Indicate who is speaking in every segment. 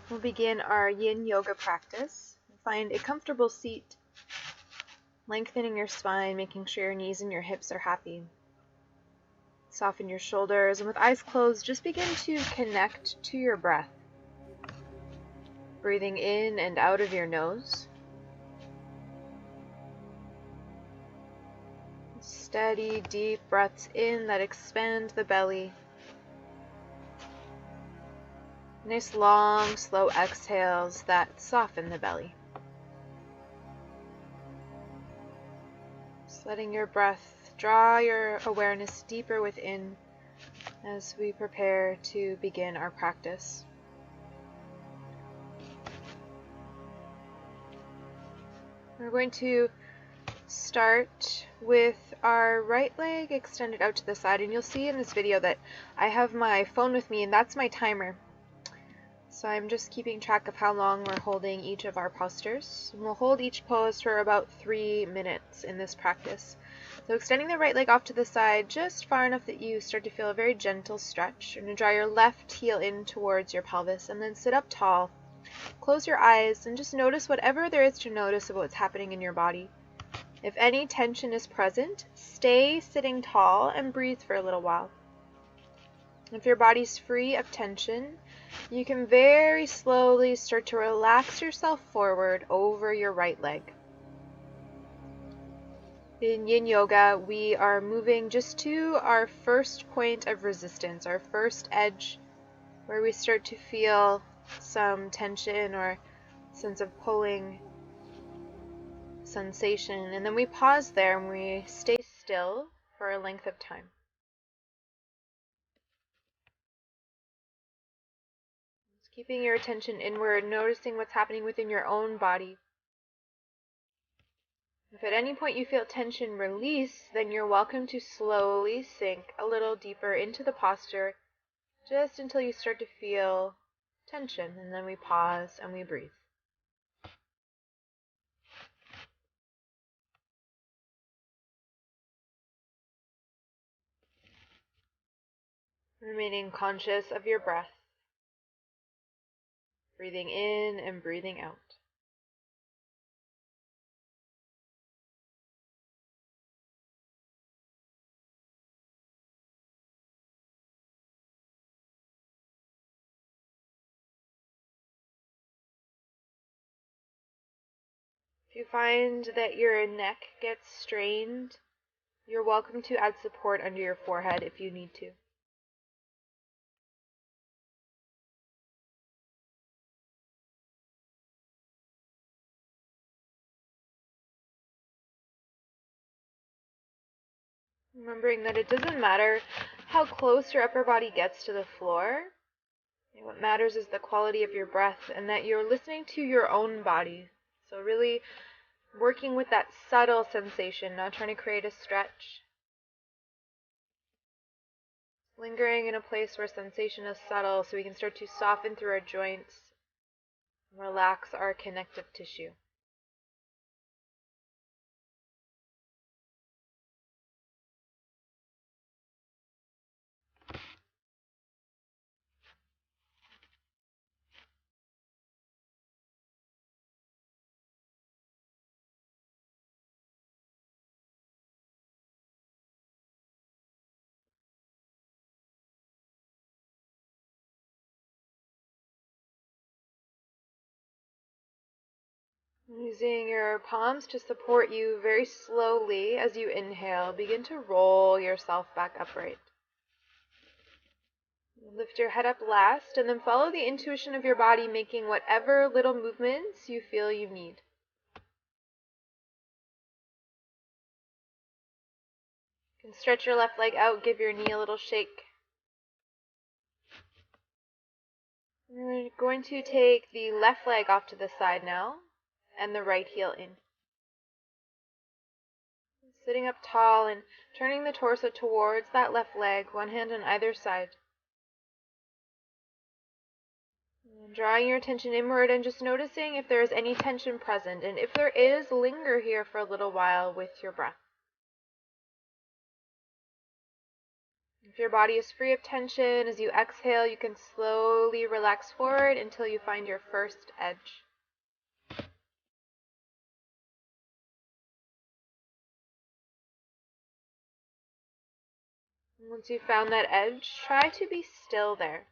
Speaker 1: We'll begin our yin yoga practice. Find a comfortable seat, lengthening your spine, making sure your knees and your hips are happy. Soften your shoulders, and with eyes closed, just begin to connect to your breath. Breathing in and out of your nose. Steady, deep breaths in that expand the belly. Nice, long, slow exhales that soften the belly. Just letting your breath draw your awareness deeper within as we prepare to begin our practice. We're going to start with our right leg extended out to the side, and you'll see in this video that I have my phone with me, and that's my timer. So I'm just keeping track of how long we're holding each of our postures. And we'll hold each pose for about 3 minutes in this practice. So extending the right leg off to the side just far enough that you start to feel a very gentle stretch. You're going to draw your left heel in towards your pelvis and then sit up tall. Close your eyes and just notice whatever there is to notice of what's happening in your body. If any tension is present, stay sitting tall and breathe for a little while. If your body's free of tension, you can very slowly start to relax yourself forward over your right leg. In yin yoga, we are moving just to our first point of resistance, our first edge, where we start to feel some tension or sense of pulling sensation, and then we pause there and we stay still for a length of time. Just keeping your attention inward, noticing what's happening within your own body. If at any point you feel tension release, then you're welcome to slowly sink a little deeper into the posture, just until you start to feel tension, and then we pause and we breathe. Remaining conscious of your breath, breathing in and breathing out. If you find that your neck gets strained, you're welcome to add support under your forehead if you need to. Remembering that it doesn't matter how close your upper body gets to the floor. What matters is the quality of your breath and that you're listening to your own body. So really working with that subtle sensation, not trying to create a stretch. Lingering in a place where sensation is subtle so we can start to soften through our joints and relax our connective tissue. Using your palms to support you very slowly as you inhale, begin to roll yourself back upright. Lift your head up last, and then follow the intuition of your body, making whatever little movements you feel you need. You can stretch your left leg out, give your knee a little shake. We're going to take the left leg off to the side now, and the right heel in. Sitting up tall and turning the torso towards that left leg, one hand on either side. Drawing your attention inward and just noticing if there is any tension present, and if there is, linger here for a little while with your breath. If your body is free of tension, as you exhale, you can slowly relax forward until you find your first edge. Once you've found that edge, try to be still there.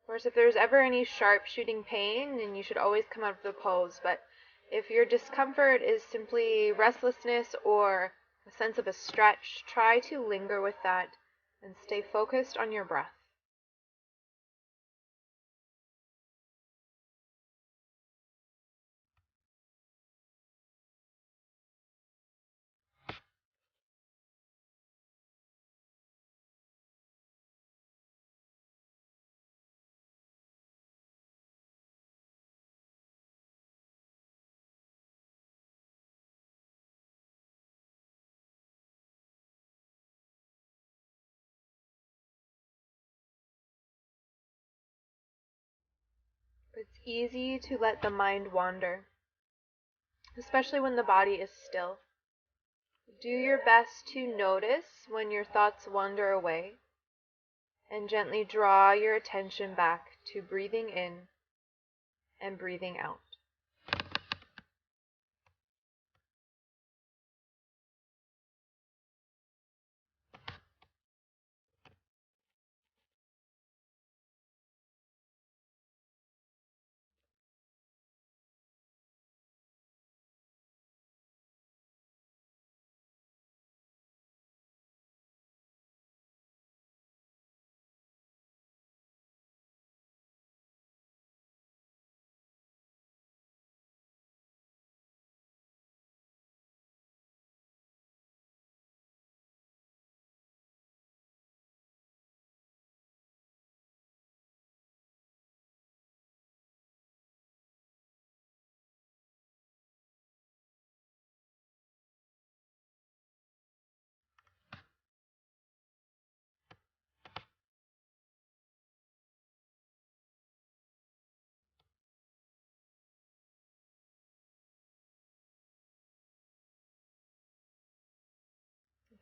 Speaker 1: Of course, if there's ever any sharp shooting pain, then you should always come out of the pose. But if your discomfort is simply restlessness or a sense of a stretch, try to linger with that and stay focused on your breath. It's easy to let the mind wander, especially when the body is still. Do your best to notice when your thoughts wander away and gently draw your attention back to breathing in and breathing out.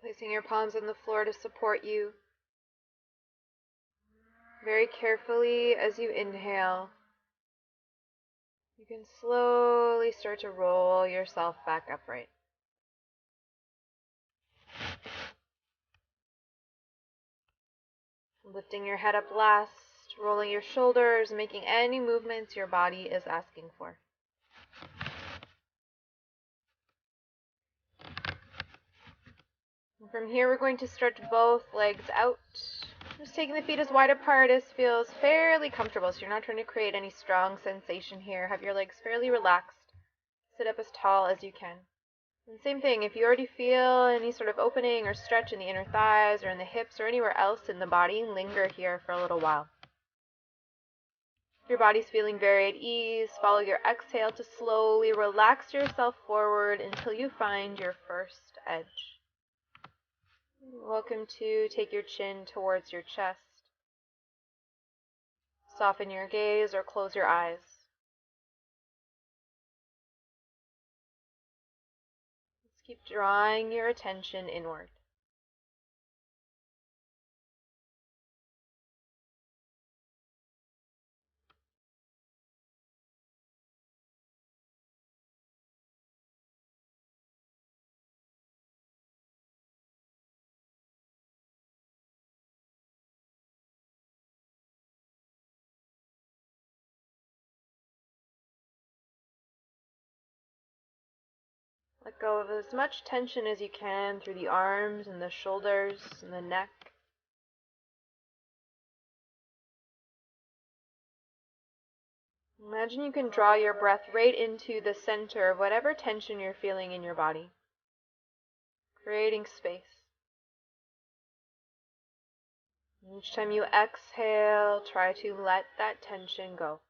Speaker 1: Placing your palms on the floor to support you. Very carefully as you inhale, you can slowly start to roll yourself back upright. Lifting your head up last, rolling your shoulders, making any movements your body is asking for. And from here, we're going to stretch both legs out. Just taking the feet as wide apart as feels fairly comfortable, so you're not trying to create any strong sensation here. Have your legs fairly relaxed. Sit up as tall as you can. And same thing, if you already feel any sort of opening or stretch in the inner thighs or in the hips or anywhere else in the body, linger here for a little while. If your body's feeling very at ease, follow your exhale to slowly relax yourself forward until you find your first edge. Welcome to take your chin towards your chest. Soften your gaze or close your eyes. Let's keep drawing your attention inward. Let go of as much tension as you can through the arms and the shoulders and the neck. Imagine you can draw your breath right into the center of whatever tension you're feeling in your body, creating space. Each time you exhale, try to let that tension go.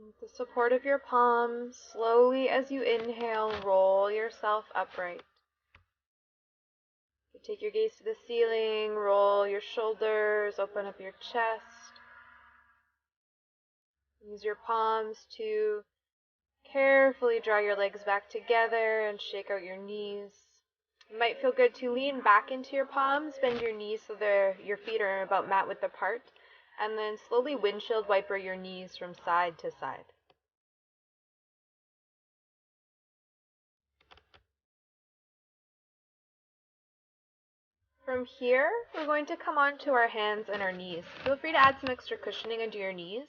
Speaker 1: With the support of your palms, slowly as you inhale, roll yourself upright. You take your gaze to the ceiling, roll your shoulders, open up your chest. Use your palms to carefully draw your legs back together and shake out your knees. It might feel good to lean back into your palms, bend your knees so your feet are about mat width apart, and then slowly windshield wiper your knees from side to side. From here, we're going to come onto our hands and our knees. Feel free to add some extra cushioning under your knees.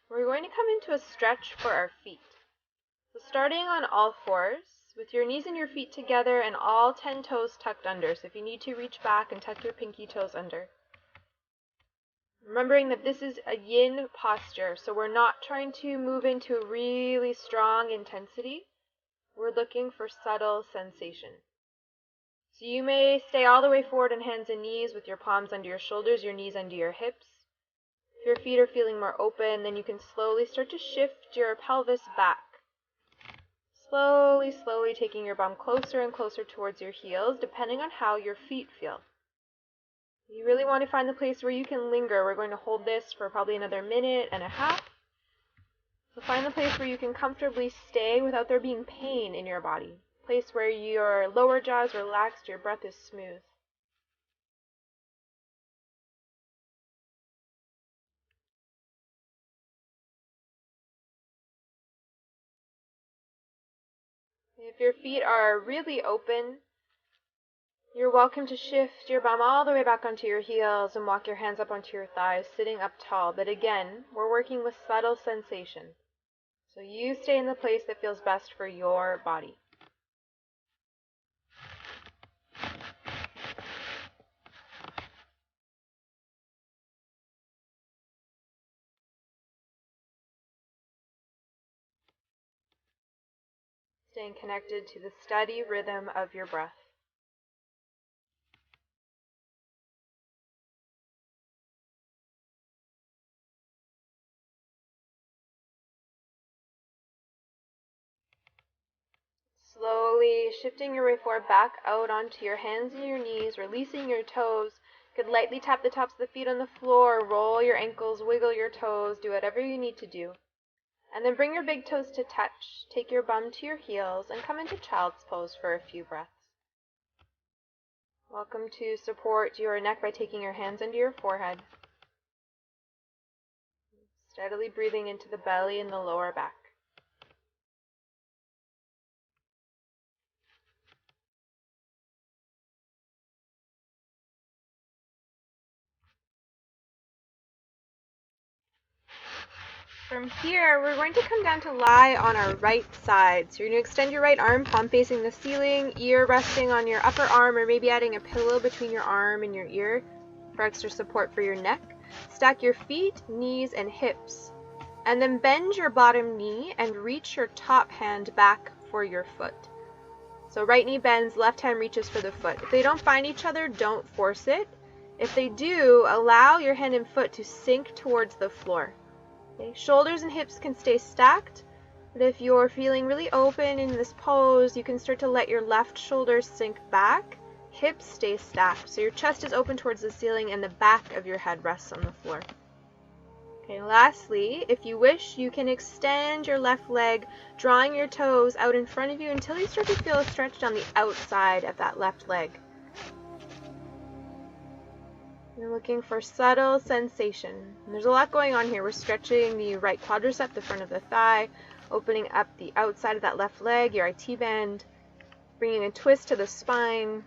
Speaker 1: We're going to come into a stretch for our feet. So starting on all fours, with your knees and your feet together and all 10 toes tucked under. So if you need to, reach back and tuck your pinky toes under. Remembering that this is a yin posture, so we're not trying to move into a really strong intensity. We're looking for subtle sensation. So you may stay all the way forward on hands and knees with your palms under your shoulders, your knees under your hips. If your feet are feeling more open, then you can slowly start to shift your pelvis back. Slowly, slowly taking your bum closer and closer towards your heels, depending on how your feet feel. You really want to find the place where you can linger. We're going to hold this for probably another minute and a half. So find the place where you can comfortably stay without there being pain in your body. Place where your lower jaw is relaxed, your breath is smooth. If your feet are really open, you're welcome to shift your bum all the way back onto your heels and walk your hands up onto your thighs, sitting up tall. But again, we're working with subtle sensation. So you stay in the place that feels best for your body. Staying connected to the steady rhythm of your breath. Slowly shifting your way forward back out onto your hands and your knees, releasing your toes. You could lightly tap the tops of the feet on the floor, roll your ankles, wiggle your toes, do whatever you need to do. And then bring your big toes to touch. Take your bum to your heels and come into child's pose for a few breaths. Welcome to support your neck by taking your hands under your forehead. Steadily breathing into the belly and the lower back. From here, we're going to come down to lie on our right side. So you're going to extend your right arm, palm facing the ceiling, ear resting on your upper arm, or maybe adding a pillow between your arm and your ear for extra support for your neck. Stack your feet, knees, and hips. And then bend your bottom knee and reach your top hand back for your foot. So right knee bends, left hand reaches for the foot. If they don't find each other, don't force it. If they do, allow your hand and foot to sink towards the floor. Okay. Shoulders and hips can stay stacked, but if you're feeling really open in this pose, you can start to let your left shoulder sink back, hips stay stacked. So your chest is open towards the ceiling and the back of your head rests on the floor. Okay, lastly, if you wish, you can extend your left leg, drawing your toes out in front of you until you start to feel stretched on the outside of that left leg. You're looking for subtle sensation. And there's a lot going on here. We're stretching the right quadricep, the front of the thigh, opening up the outside of that left leg, your IT band, bringing a twist to the spine,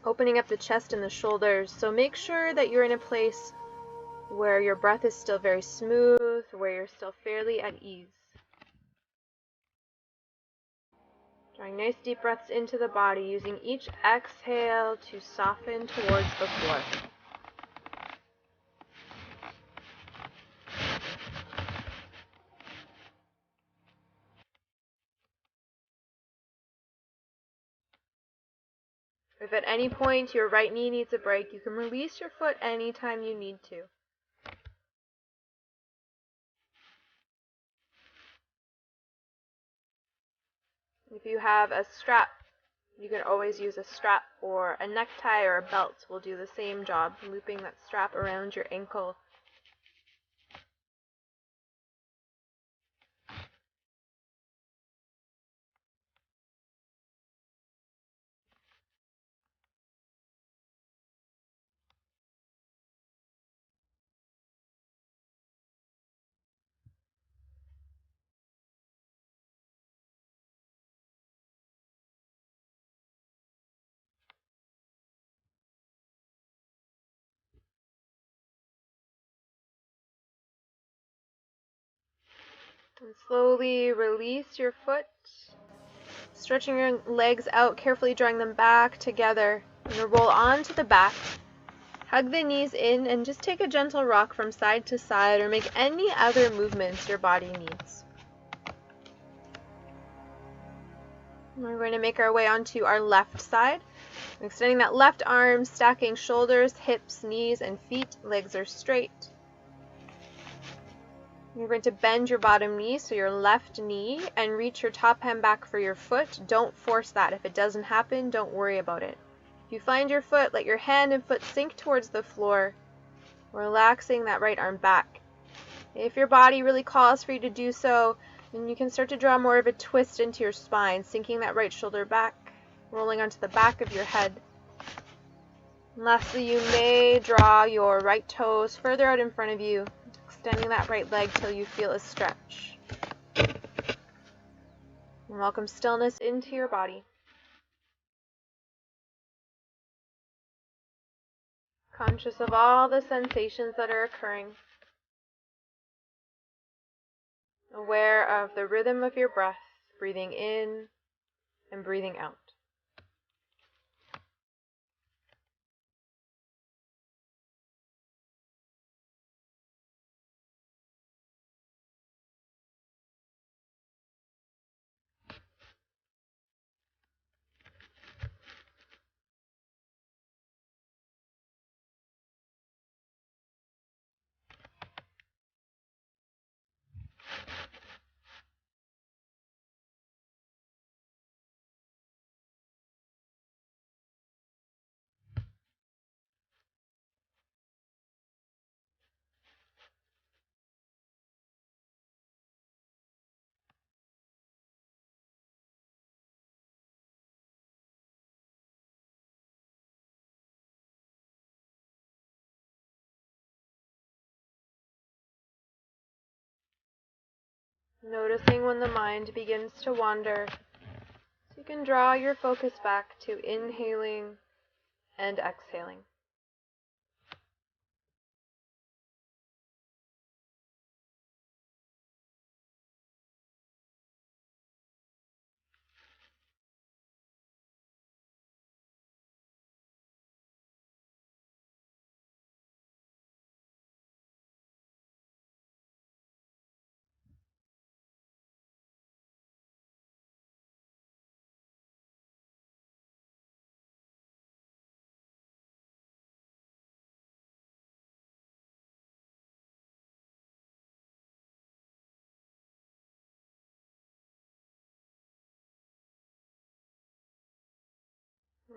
Speaker 1: opening up the chest and the shoulders. So make sure that you're in a place where your breath is still very smooth, where you're still fairly at ease. Drawing nice deep breaths into the body, using each exhale to soften towards the floor. If at any point your right knee needs a break, you can release your foot anytime you need to. If you have a strap, you can always use a strap, or a necktie or a belt will do the same job, looping that strap around your ankle. And slowly release your foot, stretching your legs out, carefully drawing them back together. You're going to roll onto the back, hug the knees in, and just take a gentle rock from side to side, or make any other movements your body needs. And we're going to make our way onto our left side. Extending that left arm, stacking shoulders, hips, knees, and feet. Legs are straight. You're going to bend your bottom knee, so your left knee, and reach your top hand back for your foot. Don't force that. If it doesn't happen, don't worry about it. If you find your foot, let your hand and foot sink towards the floor, relaxing that right arm back. If your body really calls for you to do so, then you can start to draw more of a twist into your spine, sinking that right shoulder back, rolling onto the back of your head. And lastly, you may draw your right toes further out in front of you, extending that right leg till you feel a stretch. And welcome stillness into your body. Conscious of all the sensations that are occurring. Aware of the rhythm of your breath, breathing in and breathing out. Noticing when the mind begins to wander, so you can draw your focus back to inhaling and exhaling.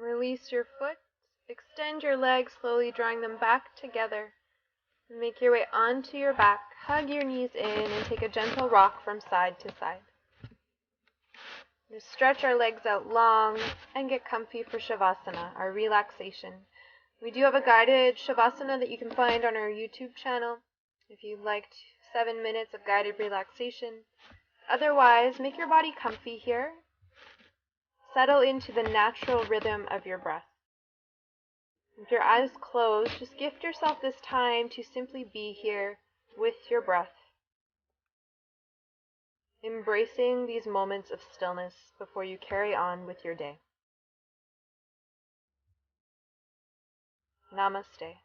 Speaker 1: Release your foot, extend your legs, slowly drawing them back together. And make your way onto your back, hug your knees in, and take a gentle rock from side to side. Just stretch our legs out long and get comfy for Shavasana, our relaxation. We do have a guided Shavasana that you can find on our YouTube channel if you'd like 7 minutes of guided relaxation. Otherwise, make your body comfy here. Settle into the natural rhythm of your breath. With your eyes closed, just gift yourself this time to simply be here with your breath, embracing these moments of stillness before you carry on with your day. Namaste.